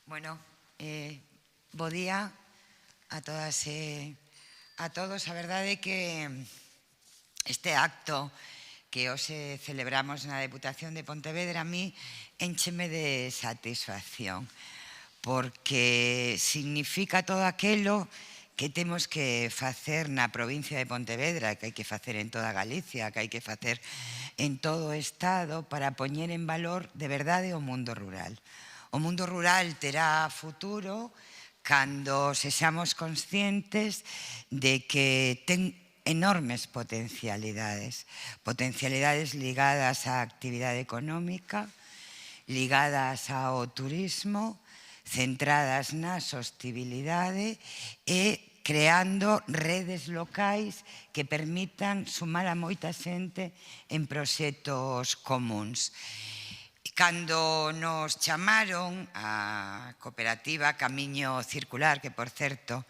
Bueno, bo día a todas e a todos. A verdade é que este acto que hoxe celebramos na Deputación de Pontevedra a mí éncheme de satisfacción porque significa todo aquelo que temos que facer na provincia de Pontevedra, que hai que facer en toda Galicia, que hai que facer en todo o Estado para poñer en valor de verdade o mundo rural. O mundo rural terá futuro cando sexamos conscientes de que ten enormes potencialidades ligadas á actividade económica, ligadas ao turismo, centradas na sostibilidade e creando redes locais que permitan sumar a moita xente en proxectos comuns. Cando nos chamaron a cooperativa Camiño Circular, que, por certo,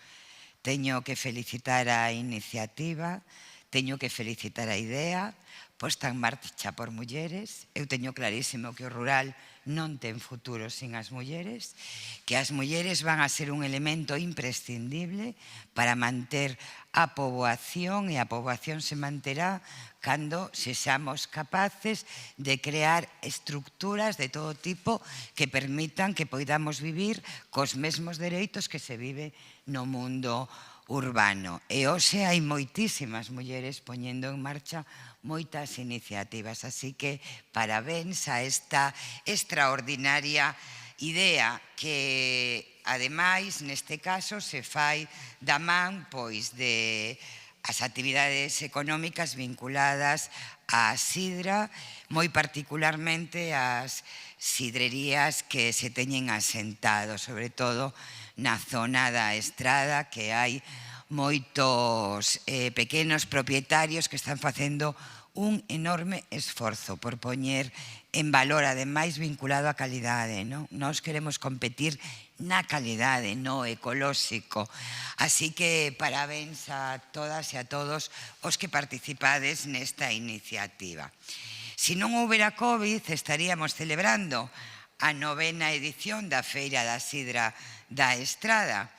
teño que felicitar a iniciativa, teño que felicitar a idea, posta en marcha por mulleres. Eu teño clarísimo que o rural non ten futuro sin as mulleres, que as mulleres van a ser un elemento imprescindible para manter a poboación, e a poboación se manterá cando sexamos capaces de crear estructuras de todo tipo que permitan que poidamos vivir cos mesmos dereitos que se vive no mundo urbano. E hoxe hai moitísimas mulleres poñendo en marcha moitas iniciativas, así que parabéns a esta extraordinaria idea que, ademais, neste caso, se fai da man pois de as actividades económicas vinculadas á sidra, moi particularmente as sidrerías que se teñen asentado, sobre todo na zona da Estrada, que hai moitos pequenos propietarios que están facendo un enorme esforzo por poñer en valor, ademais vinculado á calidade. Nós queremos competir na calidade, no ecolóxico. Así que parabéns a todas e a todos os que participades nesta iniciativa. Se non houbera COVID, estaríamos celebrando a 9ª edición da Feira da Sidra da Estrada,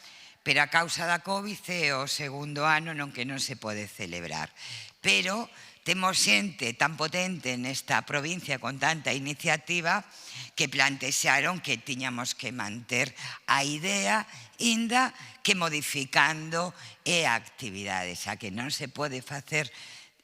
pero a causa da COVID é o segundo ano non que non se pode celebrar. Pero temos xente tan potente nesta provincia con tanta iniciativa que plantexaron que tiñamos que manter a idea inda que modificando a actividade, xa que non se pode facer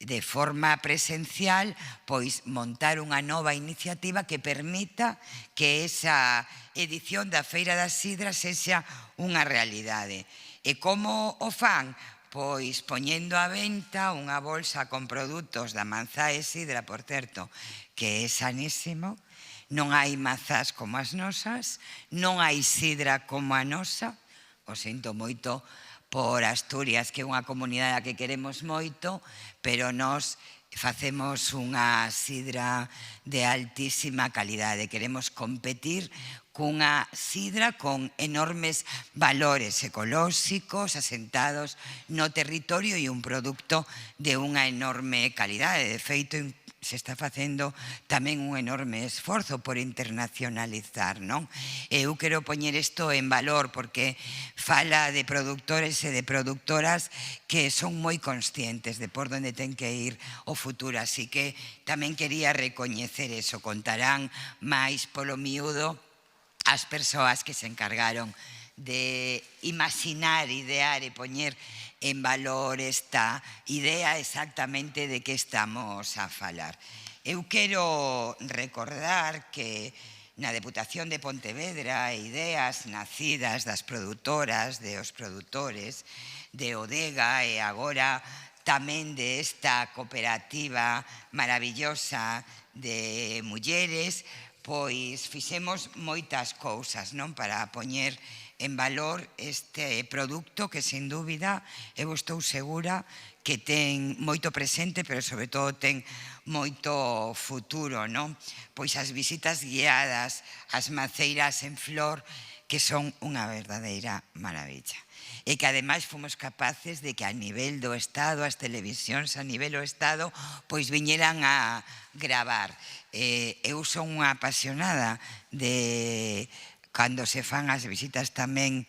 de forma presencial, pois montar unha nova iniciativa que permita que esa edición da Feira da Sidra sexa unha realidade. E como o fan? Pois poñendo á venta unha bolsa con produtos da manzá e sidra, por certo, que é sanísimo. Non hai mazás como as nosas, non hai sidra como a nosa. O sinto moito por Asturias, que é unha comunidade a que queremos moito, pero nós facemos unha sidra de altísima calidade. Queremos competir cunha sidra con enormes valores ecolóxicos asentados no territorio e un produto de unha enorme calidade. De feito, se está facendo tamén un enorme esforzo por internacionalizar, non? Eu quero poñer isto en valor porque fala de produtores e de productoras que son moi conscientes de por onde ten que ir o futuro, así que tamén quería recoñecer eso. Contarán máis polo miúdo as persoas que se encargaron de imaginar, idear e poñer en valor esta idea exactamente de que estamos a falar. Eu quero recordar que na Deputación de Pontevedra ideas nacidas das produtoras, de os produtores, de Odega e agora tamén de esta cooperativa maravillosa de mulleres, pois fixemos moitas cousas para poñer en valor este produto que, sen dúbida, eu estou segura que ten moito presente, pero sobre todo ten moito futuro. Pois as visitas guiadas, as maceiras en flor, que son unha verdadeira maravilla. E que ademais fomos capaces de que a nivel do Estado, as televisións a nivel do Estado, pois viñeran a gravar. Eu son unha apasionada de cando se fan as visitas tamén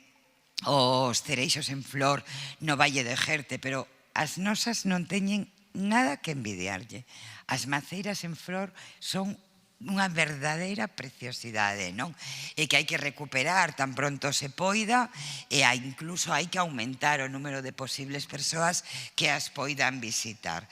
os cereixos en flor no Valle de Jerte, pero as nosas non teñen nada que envidiarlle. As maceiras en flor son unha verdadeira preciosidade, non? E que hai que recuperar tan pronto se poida, e incluso hai que aumentar o número de posibles persoas que as poidan visitar.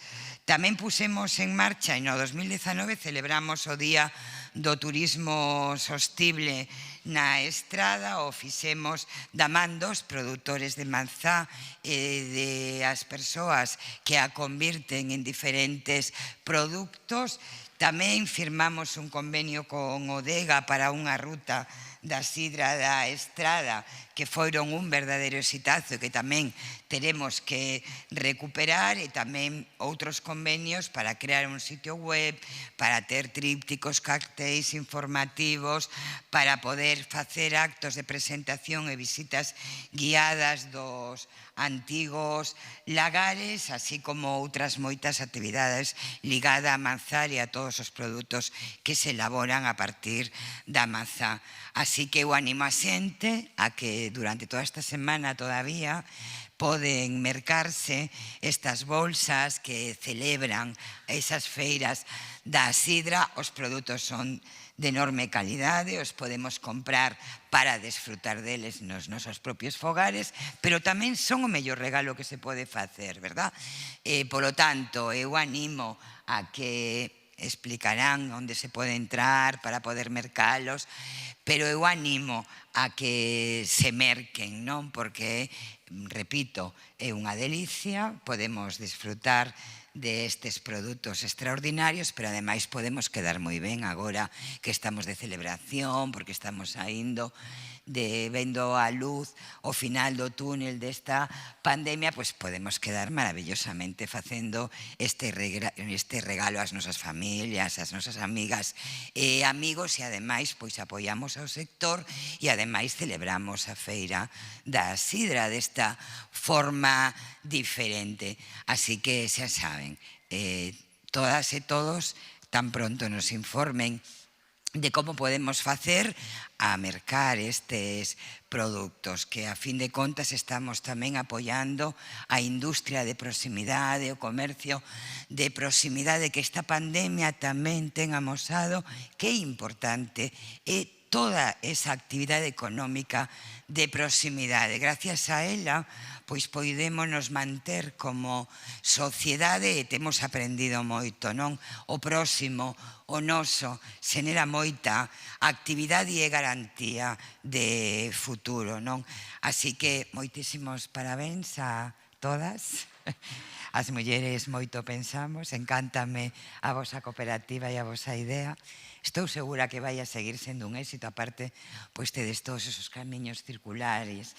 Tamén pusemos en marcha, e no 2019 celebramos o Día do Turismo Sostible na Estrada, o fixemos da man dos produtores de manzá e de as persoas que a convirten en diferentes produtos. Tamén firmamos un convenio con Odega para unha ruta da sidra da Estrada que foron un verdadeiro exitazo e que tamén teremos que recuperar, e tamén outros convenios para crear un sitio web, para ter trípticos, cartéis informativos, para poder facer actos de presentación e visitas guiadas dos antigos lagares, así como outras moitas actividades ligadas a manzar e a todos os produtos que se elaboran a partir da manzá. Así que eu animo a xente a que durante toda esta semana todavía poden mercarse estas bolsas que celebran esas feiras da sidra. Os produtos son de enorme calidade, os podemos comprar para desfrutar deles nos nosos propios fogares, pero tamén son o mellor regalo que se pode facer, verdad? Polo tanto, eu animo a que explicarán onde se pode entrar para poder mercalos, pero eu animo a que se merquen, non? Porque, repito, é unha delicia, podemos disfrutar destes produtos extraordinarios, pero ademais podemos quedar moi ben agora que estamos de celebración, porque estamos saindo vendo a luz o final do túnel desta pandemia, pois podemos quedar maravillosamente facendo este regalo ás nosas familias, ás nosas amigas e amigos, e ademais pois apoiamos ao sector e ademais celebramos a feira da sidra desta forma diferente. Así que xa saben, todas e todos tan pronto nos informen de como podemos facer a mercar estes produtos, que a fin de contas estamos tamén apoiando a industria de proximidade, o comercio de proximidade, que esta pandemia tamén ten amosado que é importante, e toda esa actividade económica de proximidade. Gracias a ela, pois podémonos manter como sociedade e temos aprendido moito, non? O próximo, o noso, xenera moita actividade e garantía de futuro, non? Así que moitísimos parabéns a todas. As mulleres moito pensamos, encántame a vosa cooperativa e a vosa idea. Estou segura que vai a seguir sendo un éxito, aparte, pois tedes todos esos camiños circuláis,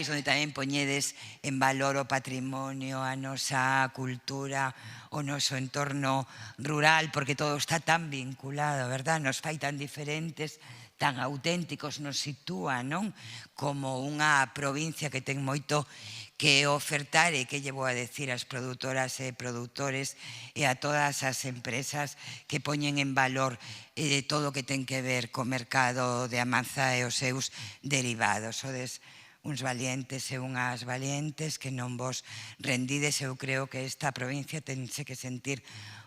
onde tamén poñedes en valor o patrimonio, a nosa cultura, o noso entorno rural, porque todo está tan vinculado, verdad? Nos fai tan diferentes, tan auténticos, nos sitúa, non? Como unha provincia que ten moito que ofertar, e que lle vou a decir ás produtoras e produtores e a todas as empresas que poñen en valor todo o que ten que ver co mercado de Amanza e os seus derivados. Sodes uns valientes e unhas valientes que non vos rendides. Eu creo que esta provincia tense que sentir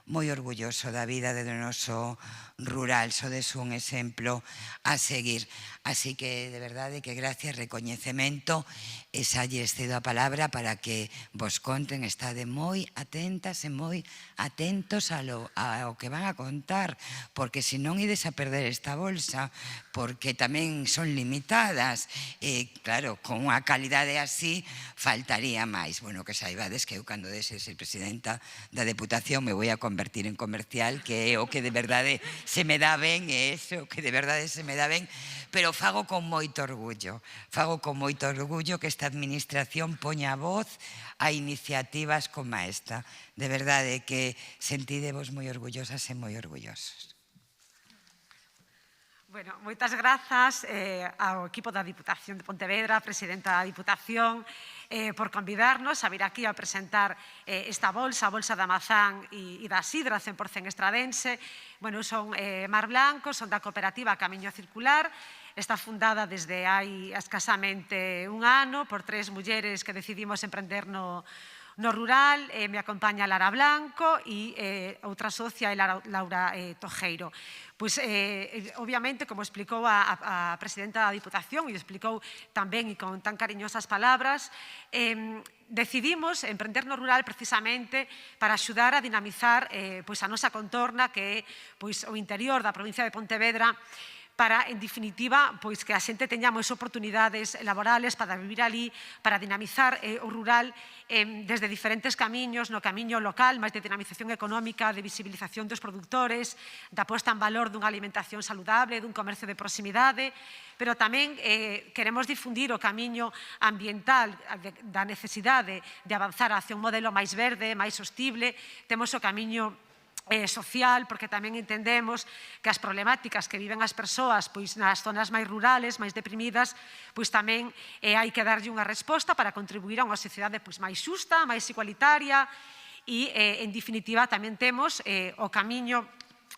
moi orgulloso da vida do noso rural. Sodes un exemplo a seguir. Así que, de verdade, que gracias, recoñecemento, e xa lles cedo a palabra para que vos conten. Estade moi atentas e moi atentos ao que van a contar, porque senón ides a perder esta bolsa, porque tamén son limitadas, e claro, con unha calidade así faltaría máis. Bueno, que saibades que eu, cando dese ser presidenta da Deputación, me vou a convertir en comercial, que é o que de verdade se me dá ben, e eso que de verdade se me dá ben, pero fago con moito orgullo que esta administración poña voz a iniciativas como esta. De verdade que sentidevos moi orgullosas e moi orgullosos. Bueno, moitas grazas ao equipo da Diputación de Pontevedra, a presidenta da Diputación, por convidarnos a vir aquí a presentar esta bolsa, a bolsa da mazán e da sidra 100% estradense. Bueno, son Mar Blanco, son da cooperativa Camiño Circular. Está fundada desde hai escasamente un ano por 3 mulleres que decidimos emprender no rural. Me acompaña Lara Blanco e outra socia é Laura Tojeiro. Pois, obviamente, como explicou a presidenta da Diputación e explicou tamén e con tan cariñosas palabras, decidimos emprender no rural precisamente para axudar a dinamizar a nosa contorna, que é o interior da provincia de Pontevedra, para, en definitiva, que a xente teña máis oportunidades laborales para vivir ali, para dinamizar o rural desde diferentes camiños, no camiño local, máis de dinamización económica, de visibilización dos produtores, da posta en valor dunha alimentación saludable, dun comercio de proximidade, pero tamén queremos difundir o camiño ambiental da necesidade de avanzar hacia un modelo máis verde, máis sostible. Temos o camiño social, porque tamén entendemos que as problemáticas que viven as persoas nas zonas máis rurales, máis deprimidas, tamén hai que darlle unha resposta para contribuir a unha sociedade máis xusta, máis igualitaria e, en definitiva, tamén temos o camiño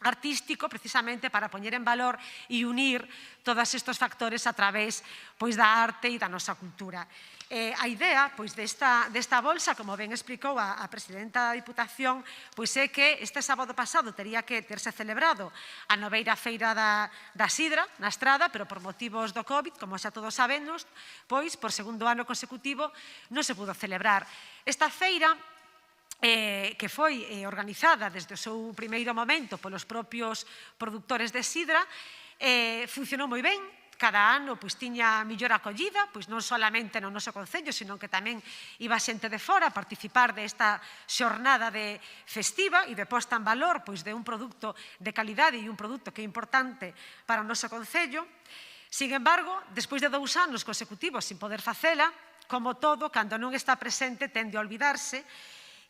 artístico precisamente para poñer en valor e unir todos estes factores a través da arte e da nosa cultura. A idea desta bolsa, como ben explicou a presidenta da Diputación, é que este sábado pasado tería que terse celebrado a noveira feira da sidra na Estrada, pero por motivos do COVID, como xa todos sabemos, por segundo ano consecutivo non se pudo celebrar. Esta feira, que foi organizada desde o seu primeiro momento polos propios produtores de sidra, funcionou moi ben. Cada ano tiña mellor acollida, non solamente no noso concello, sino que tamén iba xente de fora a participar desta xornada festiva e de posta en valor de un produto de calidade e un produto que é importante para o noso concello. Sin embargo, despois de 2 anos consecutivos sin poder facela, como todo, cando non está presente tende a olvidarse,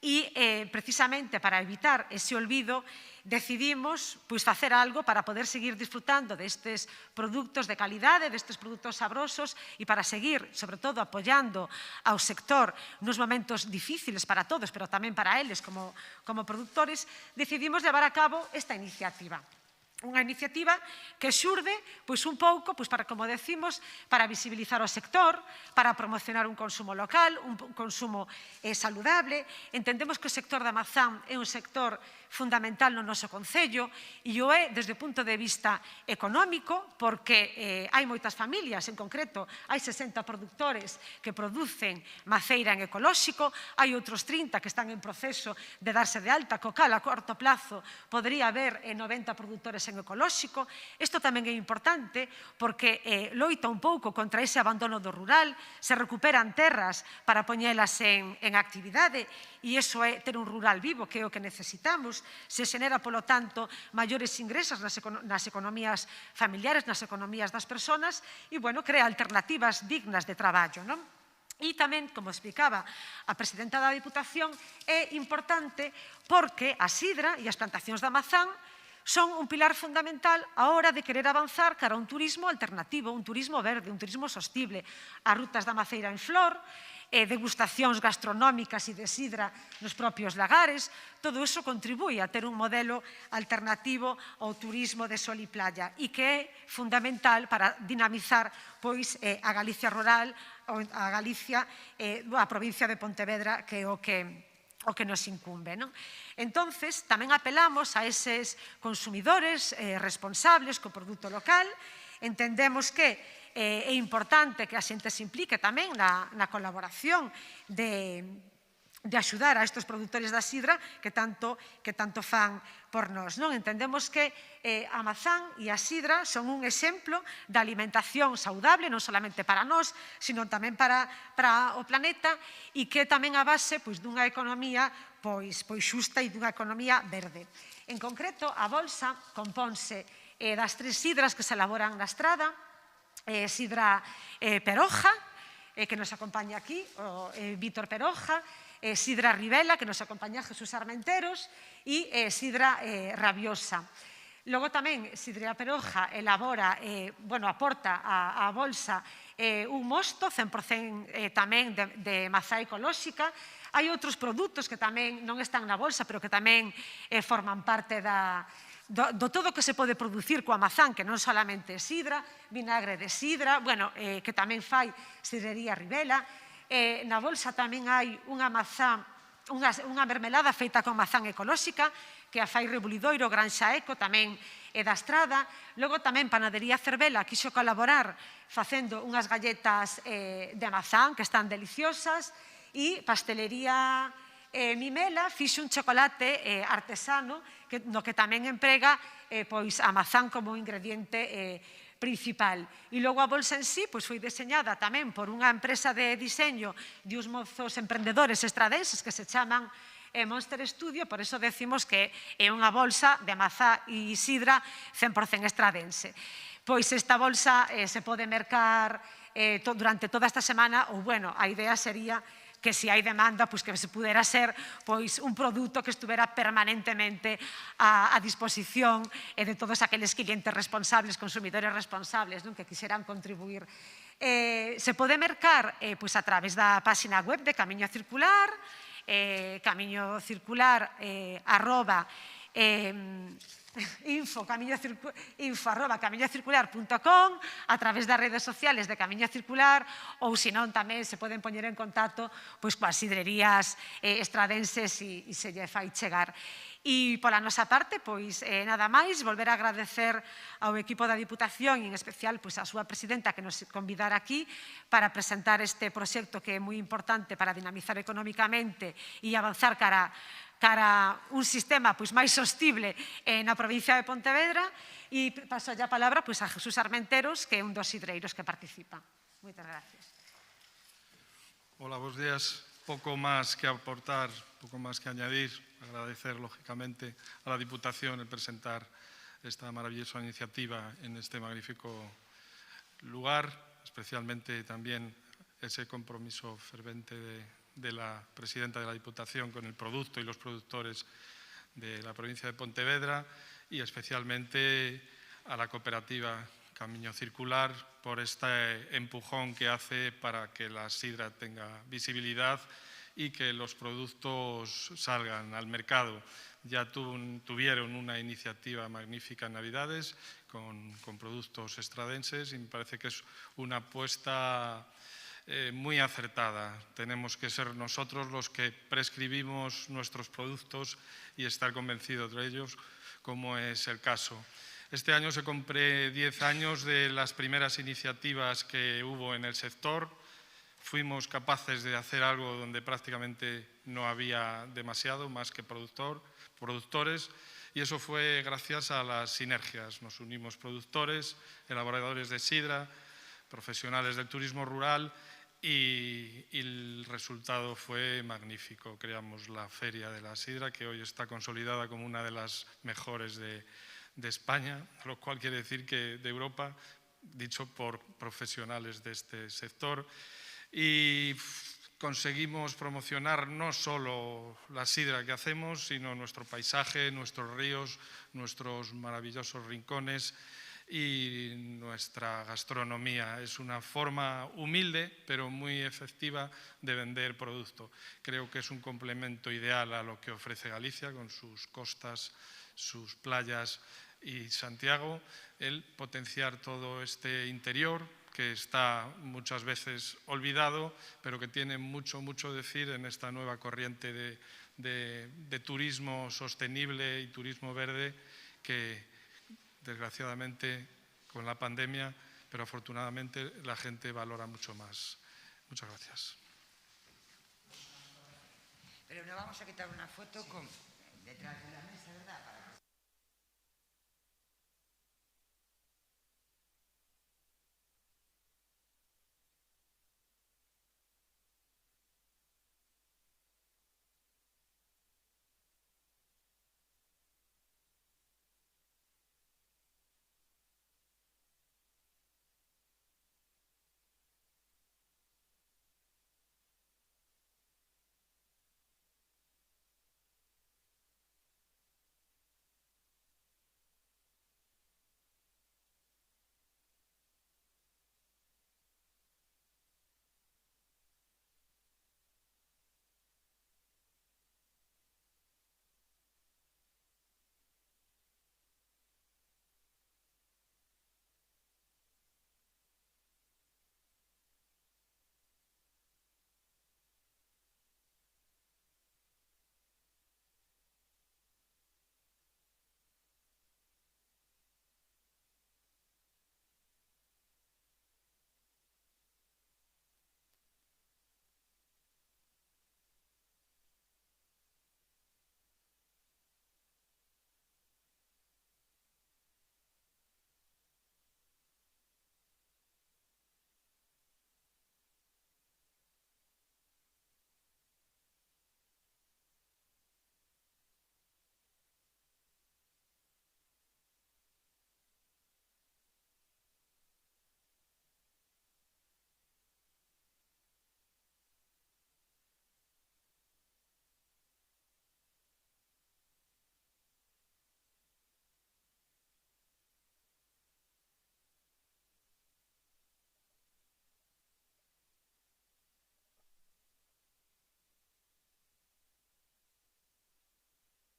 e precisamente para evitar ese olvido decidimos facer algo para poder seguir disfrutando destes produtos de calidade, destes produtos sabrosos e para seguir, sobre todo, apoiando ao sector nos momentos difíciles para todos, pero tamén para eles como produtores, decidimos levar a cabo esta iniciativa. Unha iniciativa que xurde un pouco, para, como decimos, para visibilizar o sector, para promocionar un consumo local, un consumo saludable. Entendemos que o sector da mazán é un sector fundamental no noso concello e o é desde o punto de vista económico, porque hai moitas familias, en concreto, hai 60 produtores que producen maceira en ecolóxico, hai outros 30 que están en proceso de darse de alta, co cal a corto plazo podría haber 90 produtores en ecolóxico. Isto tamén é importante porque loita un pouco contra ese abandono do rural, se recuperan terras para poñelas en actividade e iso é ter un rural vivo, que é o que necesitamos. Se xenera, polo tanto, maiores ingresos nas economías familiares, nas economías das persoas e, crea alternativas dignas de traballo, non? E tamén, como explicaba a presidenta da Diputación, é importante porque a sidra e as plantacións da mazán son un pilar fundamental a hora de querer avanzar cara a un turismo alternativo, un turismo verde, un turismo sostible. As rutas da maceira en flor, degustacións gastronómicas e de sidra nos propios lagares, todo iso contribúe a ter un modelo alternativo ao turismo de sol e playa e que é fundamental para dinamizar a Galicia rural, a Galicia, a provincia de Pontevedra, que é o que nos incumbe. Entonces, tamén apelamos a eses consumidores responsables co produto local. Entendemos que é importante que a xente se implique tamén na colaboración de axudar a estes produtores da sidra que tanto fan por nós. Entendemos que a mazán e a sidra son un exemplo de alimentación saudable, non solamente para nós, sino tamén para o planeta e que tamén a base dunha economía xusta e dunha economía verde. En concreto, a bolsa compónse das 3 sidras que se elaboran na Estrada, sidra Peroja, que nos acompaña aquí, Víctor Peroja, sidra Rivela, que nos acompaña Jesús Armenteros, e sidra Rabiosa. Logo tamén Sidrería Peroja elabora, aporta á bolsa un mosto 100% tamén de mazá ecolóxica. Hai outros produtos que tamén non están na bolsa, pero que tamén forman parte do todo que se pode producir coa mazán, que non solamente sidra, vinagre de sidra, que tamén fai Sidrería Rivela. Na bolsa tamén hai unha mermelada feita con mazán ecolóxica, que a fai Rebulidoiro, Granxa Eco, tamén é da Estrada. Logo tamén Panadería Cervela quixo colaborar facendo unhas galletas de mazán que están deliciosas, e Pastelería Mimela fixo un chocolate artesano no que tamén emprega a mazán como ingrediente principal. E logo a bolsa en sí foi deseñada tamén por unha empresa de diseño de uns mozos emprendedores estradenses que se chaman Monster Studio, por eso decimos que é unha bolsa de mazá e sidra 100% estradense. Pois esta bolsa se pode mercar durante toda esta semana, ou, a idea sería que se hai demanda, que se pudera ser un produto que estuvera permanentemente a disposición de todos aqueles clientes responsables, consumidores responsables, que quixeran contribuir. Se pode mercar a través da página web de Camiño Circular, info@camiñocircular.com, a través das redes sociales de Camiño Circular, ou senón tamén se poden poñer en contacto coas sidrerías estradenses e se lle fai chegar. E pola nosa parte, nada máis, volver a agradecer ao equipo da Diputación e en especial a súa presidenta que nos convidara aquí para presentar este proxecto que é moi importante para dinamizar económicamente e avanzar cara un sistema máis sostible na provincia de Pontevedra. E paso a palabra a Jesús Armenteros, que é un dos sidreiros que participa. Moitas gracias. Hola, buenos días. Poco más que aportar, poco más que añadir. Agradecer, lógicamente, a la Diputación el presentar esta maravillosa iniciativa en este magnífico lugar, especialmente también ese compromiso fervente de la presidenta de la Diputación con el producto y los productores de la provincia de Pontevedra, y especialmente a la cooperativa Camiño Circular por este empujón que hace para que la sidra tenga visibilidad y que los productos salgan al mercado. Ya tuvieron una iniciativa magnífica en Navidades con productos estradenses y me parece que es una apuesta muy acertada. Tenemos que ser nosotros los que prescribimos nuestros productos y estar convencidos de ellos, como es el caso. Este año se cumple 10 años de las primeras iniciativas que hubo en el sector. Fuimos capaces de hacer algo donde prácticamente no había demasiado, más que productores, y eso fue gracias a las sinergias. Nos unimos productores, elaboradores de sidra, profesionales del turismo rural, y el resultado fue magnífico. Creamos la Feria de la Sidra, que hoy está consolidada como una de las mejores de España, lo cual quiere decir que de Europa, dicho por profesionales de este sector. Y conseguimos promocionar no solo la sidra que hacemos, sino nuestro paisaje, nuestros ríos, nuestros maravillosos rincones y nuestra gastronomía. Es una forma humilde, pero muy efectiva de vender producto. Creo que es un complemento ideal a lo que ofrece Galicia con sus costas, sus playas y Santiago, el potenciar todo este interior, que está muchas veces olvidado, pero que tiene mucho decir en esta nueva corriente de turismo sostenible y turismo verde que, desgraciadamente, con la pandemia, pero afortunadamente la gente valora mucho más. Muchas gracias. Pero no vamos a quitar una foto detrás de la mesa, ¿verdad?